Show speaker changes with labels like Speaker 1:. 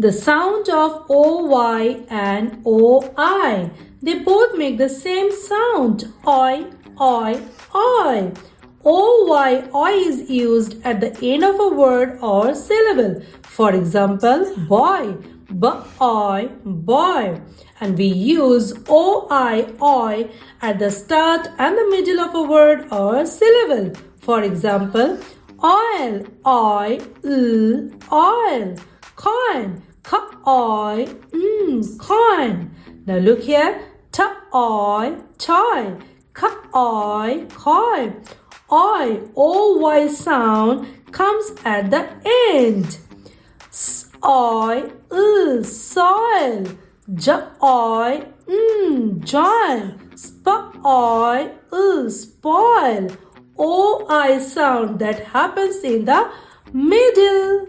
Speaker 1: The sound of OY and OI. They both make the same sound. Oi, oi, oi. Oy is used at the end of a word or syllable. For example, boy, boy, boy. And we use oi at the start and the middle of a word or syllable. For example, oil, oil. Coin, coin. Now look here, toy, koi. Oy sound comes at the end. Soil, joy, joy. Spoil. OI sound that happens in the middle.